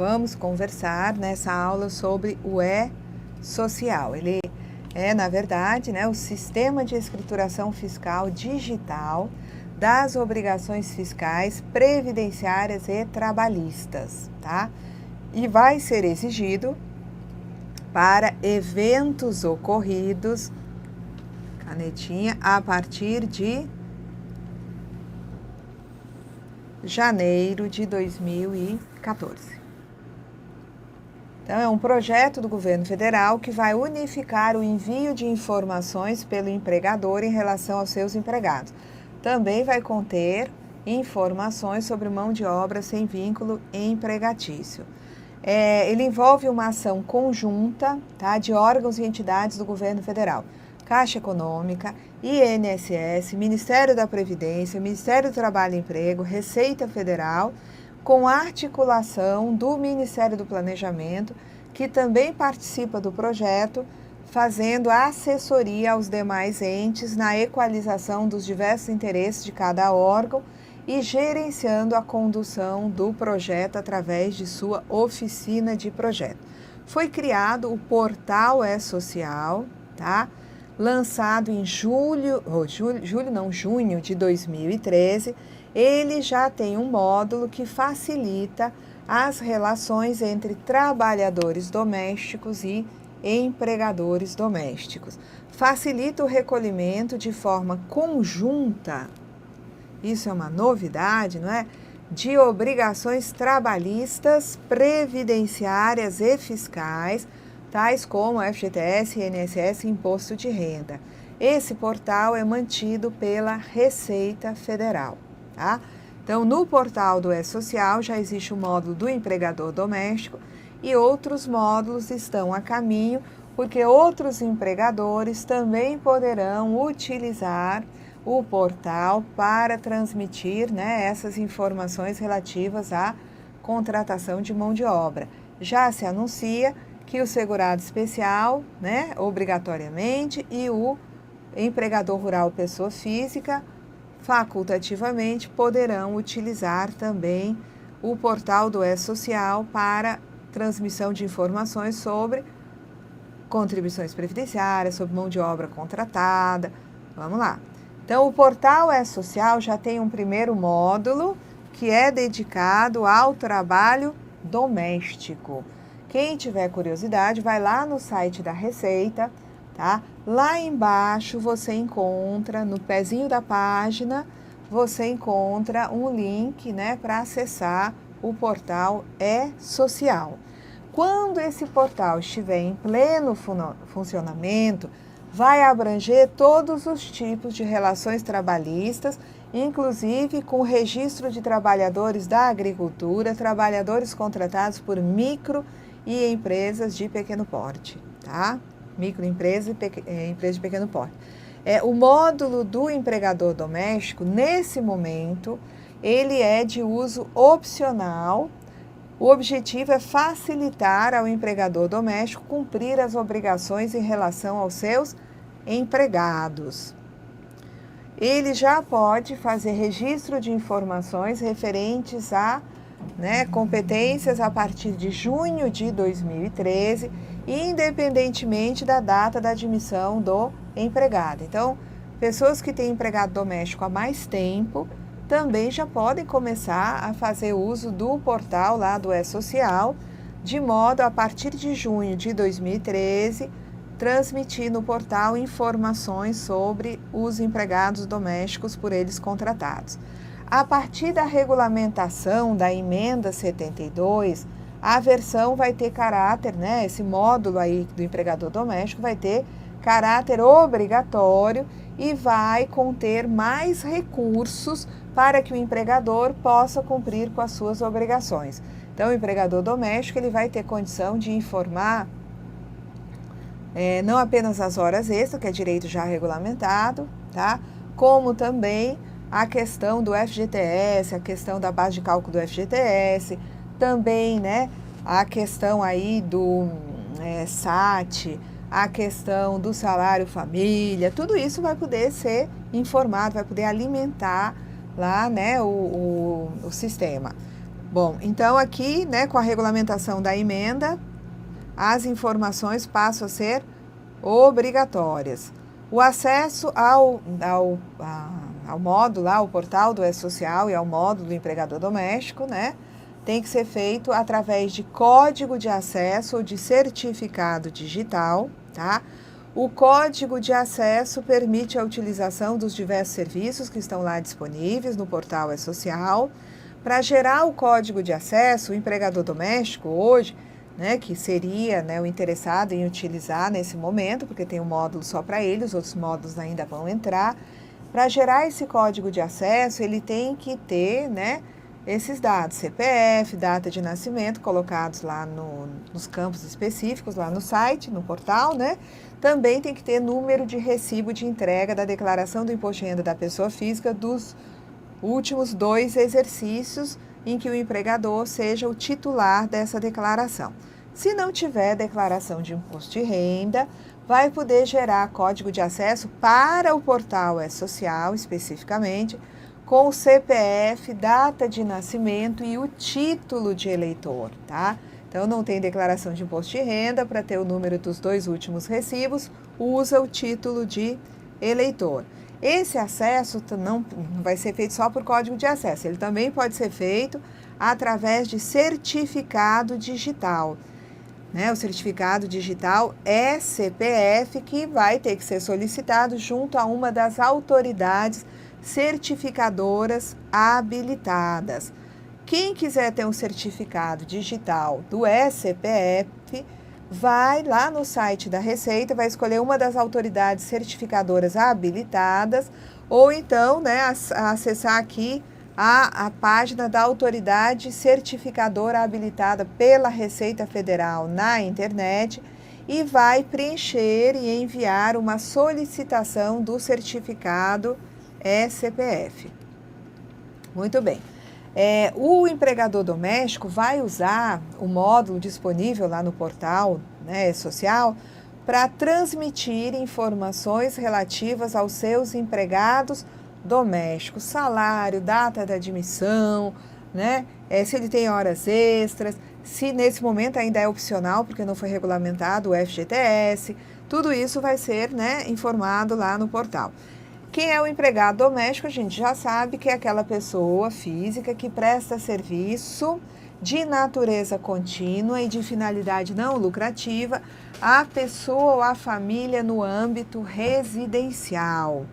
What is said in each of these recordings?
vamos conversar nessa aula sobre o E-Social. Ele é, na verdade, o Sistema de Escrituração Fiscal Digital das obrigações fiscais, previdenciárias e trabalhistas, tá? E vai ser exigido para eventos ocorridos, canetinha, a partir de janeiro de 2014. Então, é um projeto do governo federal que vai unificar o envio de informações pelo empregador em relação aos seus empregados. Também vai conter informações sobre mão de obra sem vínculo empregatício. Ele envolve uma ação conjunta, tá, de órgãos e entidades do governo federal. Caixa Econômica, INSS, Ministério da Previdência, Ministério do Trabalho e Emprego, Receita Federal, com articulação do Ministério do Planejamento, que também participa do projeto, fazendo assessoria aos demais entes na equalização dos diversos interesses de cada órgão e gerenciando a condução do projeto através de sua oficina de projeto. Foi criado o Portal E-Social, tá? Lançado em junho de 2013, ele já tem um módulo que facilita as relações entre trabalhadores domésticos e empregadores domésticos. Facilita o recolhimento de forma conjunta, isso é uma novidade, não é? De obrigações trabalhistas, previdenciárias e fiscais, tais como FGTS, INSS e Imposto de Renda. Esse portal é mantido pela Receita Federal, tá? Então, no portal do E-Social já existe o módulo do empregador doméstico e outros módulos estão a caminho, porque outros empregadores também poderão utilizar o portal para transmitir, essas informações relativas à contratação de mão de obra. Já se anuncia que o segurado especial, obrigatoriamente, e o empregador rural pessoa física, facultativamente, poderão utilizar também o portal do E-Social para transmissão de informações sobre contribuições previdenciárias, sobre mão de obra contratada. Vamos lá. Então, o portal E-Social já tem um primeiro módulo que é dedicado ao trabalho doméstico. Quem tiver curiosidade, vai lá no site da Receita, tá? Lá embaixo você encontra, no pezinho da página, você encontra um link, para acessar o portal E-Social. Quando esse portal estiver em pleno funcionamento, vai abranger todos os tipos de relações trabalhistas, inclusive com o registro de trabalhadores da agricultura, trabalhadores contratados por micro e empresas de pequeno porte, tá? Microempresa e empresas de pequeno porte. O módulo do empregador doméstico, nesse momento, ele é de uso opcional. O objetivo é facilitar ao empregador doméstico cumprir as obrigações em relação aos seus empregados. Ele já pode fazer registro de informações referentes a competências a partir de junho de 2013, independentemente da data da admissão do empregado. Então, pessoas que têm empregado doméstico há mais tempo também já podem começar a fazer uso do portal lá do E-Social, de modo a partir de junho de 2013, transmitir no portal informações sobre os empregados domésticos por eles contratados. A partir da regulamentação da emenda 72, a versão vai ter caráter, esse módulo aí do empregador doméstico vai ter caráter obrigatório e vai conter mais recursos para que o empregador possa cumprir com as suas obrigações. Então, o empregador doméstico ele vai ter condição de informar não apenas as horas extras, que é direito já regulamentado, tá? Como também a questão do FGTS, a questão da base de cálculo do FGTS, também, a questão aí do SAT, a questão do salário família, tudo isso vai poder ser informado, vai poder alimentar lá, o sistema. Bom, então aqui, né, com a regulamentação da emenda, as informações passam a ser obrigatórias. O acesso ao módulo, ao portal do E-Social e ao módulo do empregador doméstico, né, tem que ser feito através de código de acesso ou de certificado digital, tá? O código de acesso permite a utilização dos diversos serviços que estão lá disponíveis no portal E-Social. Para gerar o código de acesso, o empregador doméstico hoje, né, que seria, né, o interessado em utilizar nesse momento, porque tem um módulo só para ele, os outros módulos ainda vão entrar. Para gerar esse código de acesso, ele tem que ter, né, esses dados, CPF, data de nascimento, colocados lá nos campos específicos, lá no site, no portal, né? Também tem que ter número de recibo de entrega da declaração do imposto de renda da pessoa física dos últimos 2 exercícios em que o empregador seja o titular dessa declaração. Se não tiver declaração de imposto de renda, vai poder gerar código de acesso para o portal E-Social, especificamente, com o CPF, data de nascimento e o título de eleitor, tá? Então, não tem declaração de imposto de renda, para ter o número dos 2 últimos recibos, usa o título de eleitor. Esse acesso não vai ser feito só por código de acesso, ele também pode ser feito através de certificado digital, né? O certificado digital é CPF, que vai ter que ser solicitado junto a uma das autoridades certificadoras habilitadas. Quem quiser ter um certificado digital do eCPF, vai lá no site da Receita, vai escolher uma das autoridades certificadoras habilitadas, ou então, né, acessar aqui a página da autoridade certificadora habilitada pela Receita Federal na internet e vai preencher e enviar uma solicitação do certificado eCPF. Muito bem. O empregador doméstico vai usar o módulo disponível lá no portal, né, social, para transmitir informações relativas aos seus empregados domésticos, salário, data da admissão, né, se ele tem horas extras, se nesse momento ainda é opcional, porque não foi regulamentado o FGTS, tudo isso vai ser, né, informado lá no portal. Quem é o empregado doméstico, a gente já sabe que é aquela pessoa física que presta serviço de natureza contínua e de finalidade não lucrativa à pessoa ou à família no âmbito residencial.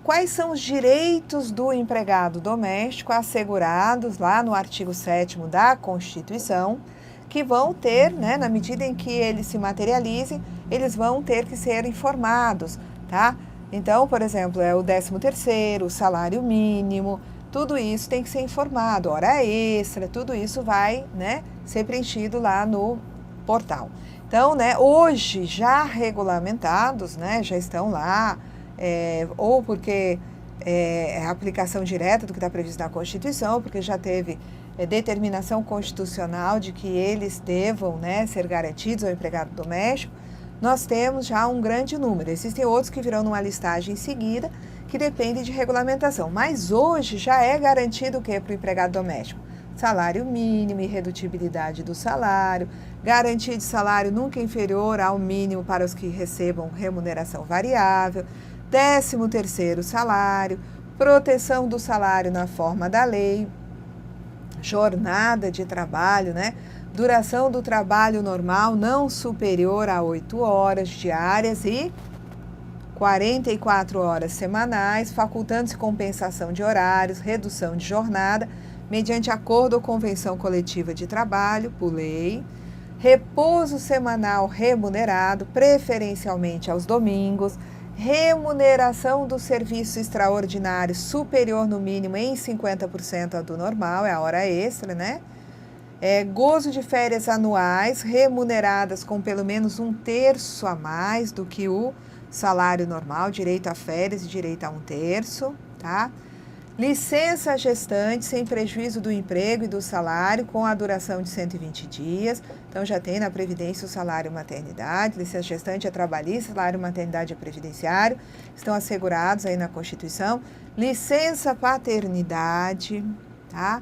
Quais são os direitos do empregado doméstico assegurados lá no artigo 7º da Constituição, que vão ter, né, na medida em que eles se materializem, eles vão ter que ser informados, tá? Então, por exemplo, o 13º, o salário mínimo, tudo isso tem que ser informado, hora extra, tudo isso vai, né, ser preenchido lá no portal. Então, né, hoje já regulamentados, né, já estão lá, ou porque é a aplicação direta do que está previsto na Constituição, porque já teve determinação constitucional de que eles devam, né, ser garantidos ao empregado doméstico. Nós temos já um grande número. Existem outros que virão numa listagem em seguida, que dependem de regulamentação. Mas hoje já é garantido o que para o empregado doméstico? Salário mínimo, irredutibilidade do salário, garantia de salário nunca inferior ao mínimo para os que recebam remuneração variável, 13º salário, proteção do salário na forma da lei, jornada de trabalho, né? Duração do trabalho normal não superior a 8 horas diárias e 44 horas semanais, facultando-se compensação de horários, redução de jornada, mediante acordo ou convenção coletiva de trabalho, por lei, repouso semanal remunerado, preferencialmente aos domingos, remuneração do serviço extraordinário superior no mínimo em 50% a do normal, é a hora extra, né? Gozo de férias anuais remuneradas com pelo menos 1/3 a mais do que o salário normal, direito a férias e direito a 1/3, tá? Licença gestante sem prejuízo do emprego e do salário com a duração de 120 dias. Então, já tem na Previdência o salário maternidade, licença gestante é trabalhista, salário maternidade é previdenciário, estão assegurados aí na Constituição. Licença paternidade, tá?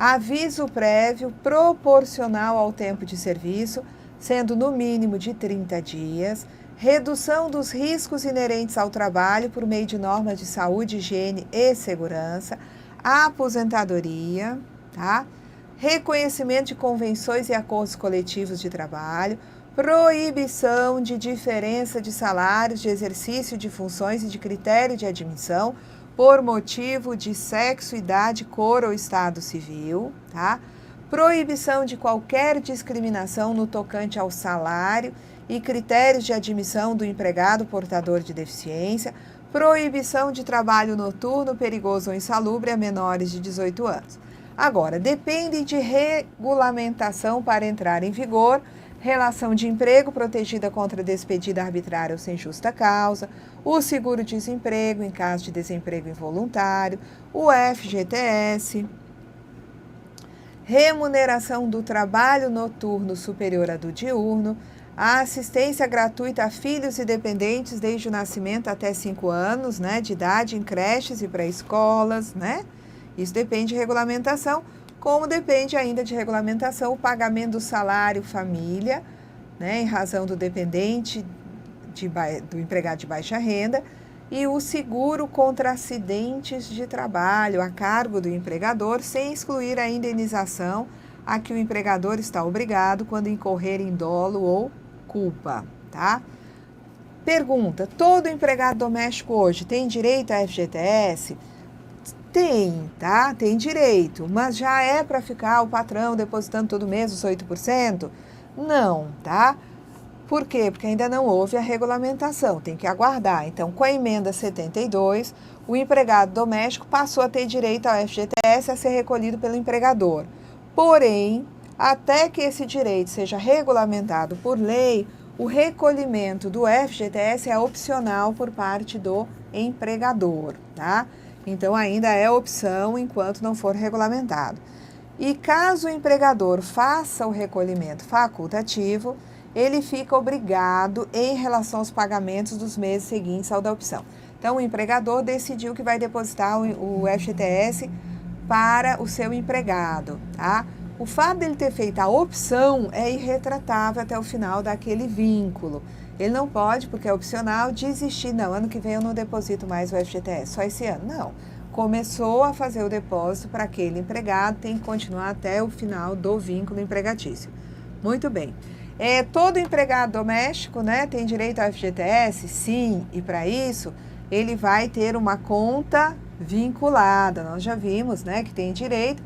aviso prévio proporcional ao tempo de serviço, sendo no mínimo de 30 dias, redução dos riscos inerentes ao trabalho por meio de normas de saúde, higiene e segurança, aposentadoria, tá? Reconhecimento de convenções e acordos coletivos de trabalho, proibição de diferença de salários, de exercício de funções e de critério de admissão por motivo de sexo, idade, cor ou estado civil, tá? Proibição de qualquer discriminação no tocante ao salário e critérios de admissão do empregado portador de deficiência, proibição de trabalho noturno, perigoso ou insalubre a menores de 18 anos. Agora, depende de regulamentação para entrar em vigor, relação de emprego protegida contra despedida arbitrária ou sem justa causa, o seguro-desemprego em caso de desemprego involuntário, o FGTS, remuneração do trabalho noturno superior à do diurno, a assistência gratuita a filhos e dependentes desde o nascimento até 5 anos, né, de idade em creches e pré-escolas, né? Isso depende de regulamentação, como depende ainda de regulamentação o pagamento do salário família, né, em razão do dependente do empregado de baixa renda, e o seguro contra acidentes de trabalho a cargo do empregador, sem excluir a indenização a que o empregador está obrigado quando incorrer em dolo ou culpa, tá? Pergunta: todo empregado doméstico hoje tem direito a FGTS? Tem, tá? Tem direito, mas já é para ficar o patrão depositando todo mês os 8%? Não, tá? Por quê? Porque ainda não houve a regulamentação, tem que aguardar. Então, com a emenda 72, o empregado doméstico passou a ter direito ao FGTS a ser recolhido pelo empregador. Porém, até que esse direito seja regulamentado por lei, o recolhimento do FGTS é opcional por parte do empregador, tá? Então, ainda é opção enquanto não for regulamentado. E caso o empregador faça o recolhimento facultativo, ele fica obrigado em relação aos pagamentos dos meses seguintes ao da opção. Então, o empregador decidiu que vai depositar o FGTS para o seu empregado, tá? O fato dele ter feito a opção é irretratável até o final daquele vínculo. Ele não pode, porque é opcional, desistir. Não, ano que vem eu não deposito mais o FGTS, só esse ano. Não. Começou a fazer o depósito para aquele empregado, tem que continuar até o final do vínculo empregatício. Muito bem. Todo empregado doméstico, né, tem direito ao FGTS? Sim, e para isso ele vai ter uma conta vinculada. Nós já vimos, né, que tem direito.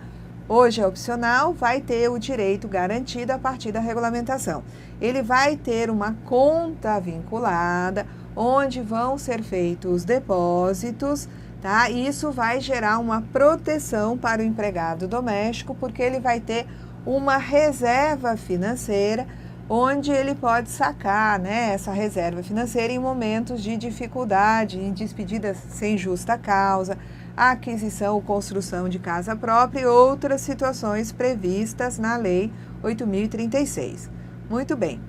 Hoje é opcional, vai ter o direito garantido a partir da regulamentação. Ele vai ter uma conta vinculada, onde vão ser feitos os depósitos, tá? E isso vai gerar uma proteção para o empregado doméstico, porque ele vai ter uma reserva financeira, onde ele pode sacar, né, essa reserva financeira em momentos de dificuldade, em despedidas sem justa causa, a aquisição ou construção de casa própria e outras situações previstas na Lei 8.036. Muito bem.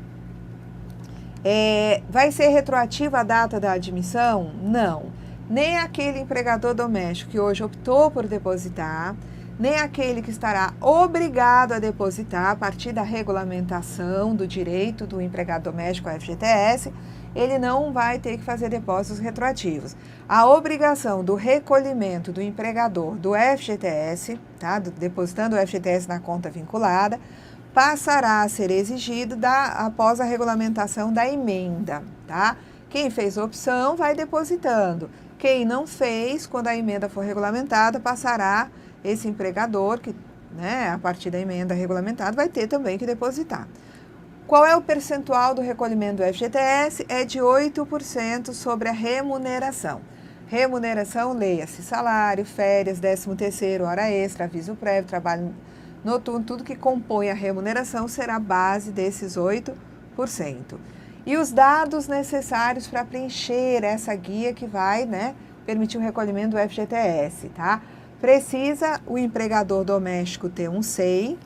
Vai ser retroativa a data da admissão? Não. Nem aquele empregador doméstico que hoje optou por depositar, nem aquele que estará obrigado a depositar a partir da regulamentação do direito do empregado doméstico ao FGTS, ele não vai ter que fazer depósitos retroativos. A obrigação do recolhimento do empregador do FGTS, tá, depositando o FGTS na conta vinculada, passará a ser exigido após a regulamentação da emenda, tá? Quem fez opção vai depositando. Quem não fez, quando a emenda for regulamentada, passará esse empregador, que, né, a partir da emenda regulamentada, vai ter também que depositar. Qual é o percentual do recolhimento do FGTS? É de 8% sobre a remuneração. Remuneração, leia-se salário, férias, 13º, hora extra, aviso prévio, trabalho noturno, tudo que compõe a remuneração será base desses 8%. E os dados necessários para preencher essa guia que vai, né, permitir o recolhimento do FGTS, tá? Precisa o empregador doméstico ter um SEI,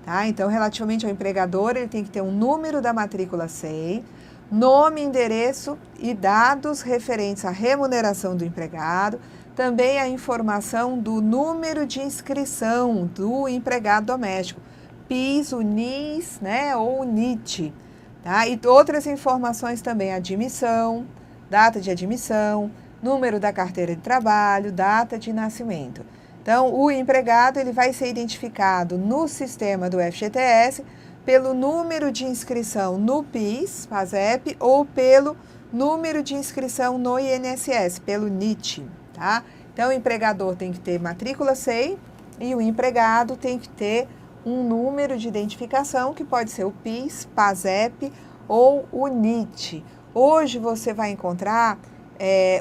tá? Então, relativamente ao empregador, ele tem que ter um número da matrícula SEI, nome, endereço e dados referentes à remuneração do empregado, também a informação do número de inscrição do empregado doméstico, PIS, o NIS, né, ou o NIT, tá? E outras informações também, admissão, data de admissão, número da carteira de trabalho, data de nascimento. Então, o empregado ele vai ser identificado no sistema do FGTS pelo número de inscrição no PIS, PASEP, ou pelo número de inscrição no INSS, pelo NIT, tá? Então, o empregador tem que ter matrícula SEI e o empregado tem que ter um número de identificação, que pode ser o PIS, PASEP ou o NIT. Hoje você vai encontrar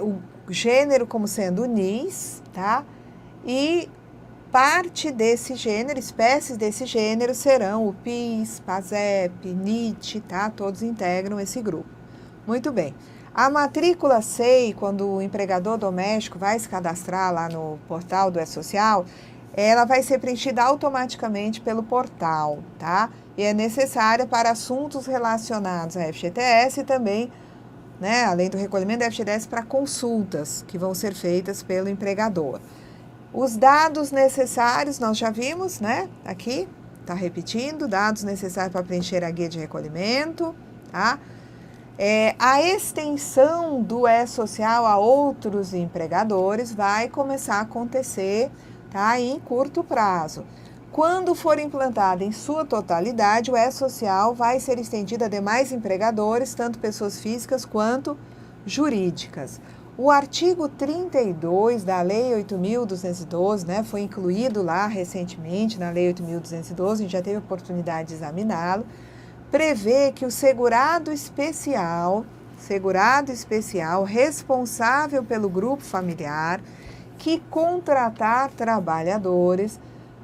o gênero como sendo o NIS, tá? E parte desse gênero, espécies desse gênero serão o PIS, PASEP, NIT, tá? Todos integram esse grupo. Muito bem. A matrícula SEI, quando o empregador doméstico vai se cadastrar lá no portal do E-Social, ela vai ser preenchida automaticamente pelo portal, tá? E é necessária para assuntos relacionados à FGTS e também, né, além do recolhimento da FGTS, para consultas que vão ser feitas pelo empregador. Os dados necessários, nós já vimos, né? Aqui, tá repetindo, dados necessários para preencher a guia de recolhimento, tá? A extensão do E-Social a outros empregadores vai começar a acontecer, tá, em curto prazo. Quando for implantada em sua totalidade, o E-Social vai ser estendido a demais empregadores, tanto pessoas físicas quanto jurídicas. O artigo 32 da Lei 8.212, né, foi incluído lá recentemente na Lei 8.212, a gente já teve a oportunidade de examiná-lo, prevê que o segurado especial responsável pelo grupo familiar que contratar trabalhadores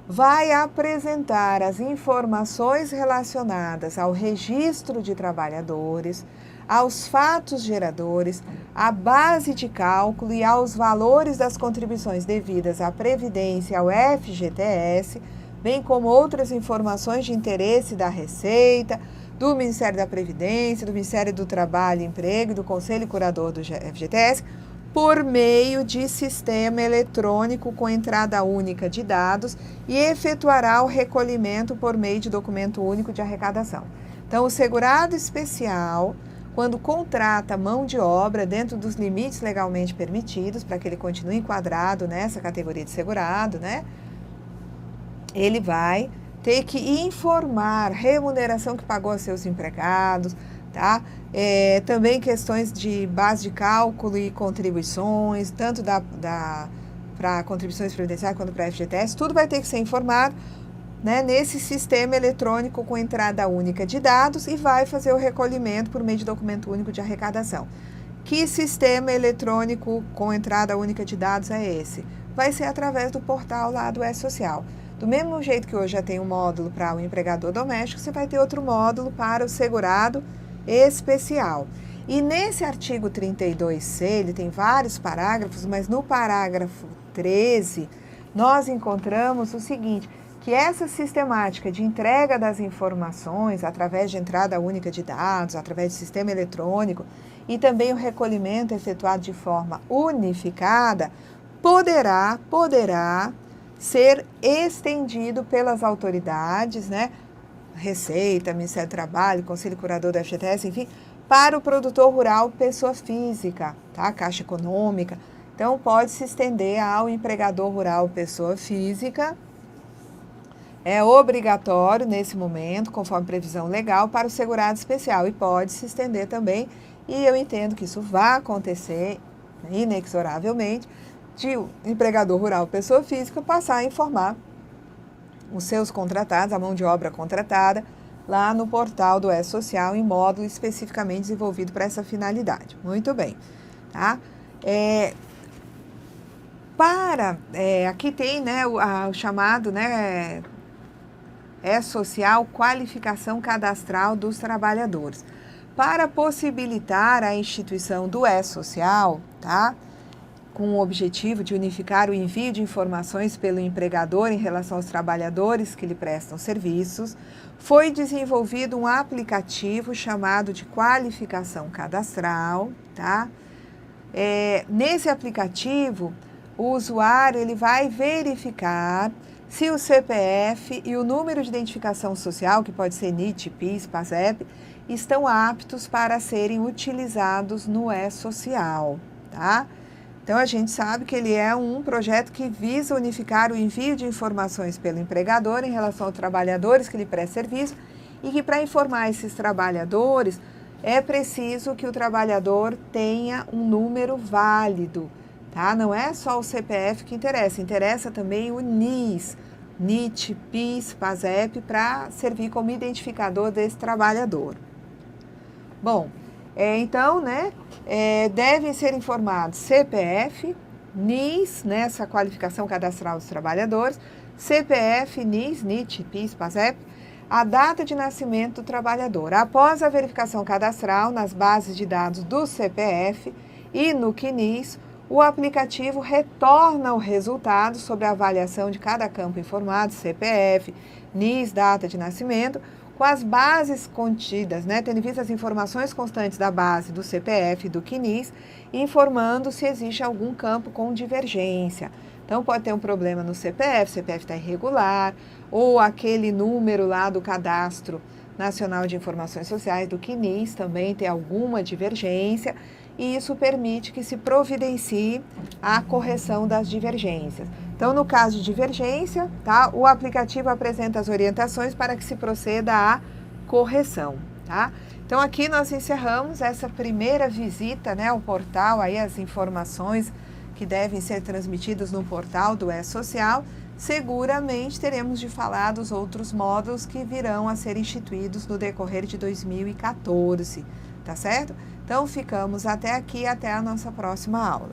vai apresentar as informações relacionadas ao registro de trabalhadores, aos fatos geradores, à base de cálculo e aos valores das contribuições devidas à Previdência e ao FGTS, bem como outras informações de interesse da Receita, do Ministério da Previdência, do Ministério do Trabalho e Emprego e do Conselho Curador do FGTS, por meio de sistema eletrônico com entrada única de dados e efetuará o recolhimento por meio de documento único de arrecadação. Então, o segurado especial, quando contrata mão de obra dentro dos limites legalmente permitidos, para que ele continue enquadrado nessa categoria de segurado, né? Ele vai ter que informar remuneração que pagou a seus empregados, tá? Também questões de base de cálculo e contribuições, tanto para contribuições previdenciárias quanto para a FGTS, tudo vai ter que ser informado, né, nesse sistema eletrônico com entrada única de dados e vai fazer o recolhimento por meio de documento único de arrecadação. Que sistema eletrônico com entrada única de dados é esse? Vai ser através do portal lá do E-Social. Do mesmo jeito que hoje já tem um módulo para o empregador doméstico, você vai ter outro módulo para o segurado especial. E nesse artigo 32C, ele tem vários parágrafos, mas no parágrafo 13, nós encontramos o seguinte, que essa sistemática de entrega das informações através de entrada única de dados, através de sistema eletrônico e também o recolhimento efetuado de forma unificada, poderá ser estendido pelas autoridades, né? Receita, Ministério do Trabalho, Conselho Curador da FGTS, enfim, para o produtor rural pessoa física, tá? Caixa Econômica. Então, pode se estender ao empregador rural pessoa física. É obrigatório nesse momento, conforme previsão legal, para o segurado especial e pode se estender também, e eu entendo que isso vai acontecer inexoravelmente, de o empregador rural pessoa física passar a informar os seus contratados, a mão de obra contratada, lá no portal do E-Social, em módulo especificamente desenvolvido para essa finalidade. Muito bem, tá? Aqui tem, né, o chamado, né, E-Social Qualificação Cadastral dos Trabalhadores. Para possibilitar a instituição do E-Social, tá? Com o objetivo de unificar o envio de informações pelo empregador em relação aos trabalhadores que lhe prestam serviços, foi desenvolvido um aplicativo chamado de Qualificação Cadastral, tá? Nesse aplicativo, o usuário ele vai verificar se o CPF e o número de identificação social, que pode ser NIT, PIS, PASEP, estão aptos para serem utilizados no E-Social, tá? Então, a gente sabe que ele é um projeto que visa unificar o envio de informações pelo empregador em relação aos trabalhadores que lhe prestam serviço e que, para informar esses trabalhadores, é preciso que o trabalhador tenha um número válido, tá? Não é só o CPF que interessa também o NIS, NIT, PIS, PASEP, para servir como identificador desse trabalhador. Bom, então, devem ser informados CPF, NIS, essa qualificação cadastral dos trabalhadores, CPF, NIS, NIT, PIS, PASEP, a data de nascimento do trabalhador. Após a verificação cadastral nas bases de dados do CPF e no CNIS, o aplicativo retorna o resultado sobre a avaliação de cada campo informado, CPF, NIS, data de nascimento, com as bases contidas, tendo em vista as informações constantes da base do CPF e do CNIS, informando se existe algum campo com divergência. Então, pode ter um problema no CPF, o CPF está irregular, ou aquele número lá do Cadastro Nacional de Informações Sociais, do CNIS, também tem alguma divergência, e isso permite que se providencie a correção das divergências. Então, no caso de divergência, tá, o aplicativo apresenta as orientações para que se proceda à correção, tá? Então, aqui nós encerramos essa primeira visita, ao portal, aí as informações que devem ser transmitidas no portal do E-Social. Seguramente teremos de falar dos outros módulos que virão a ser instituídos no decorrer de 2014, tá certo? Então, ficamos até aqui, até a nossa próxima aula.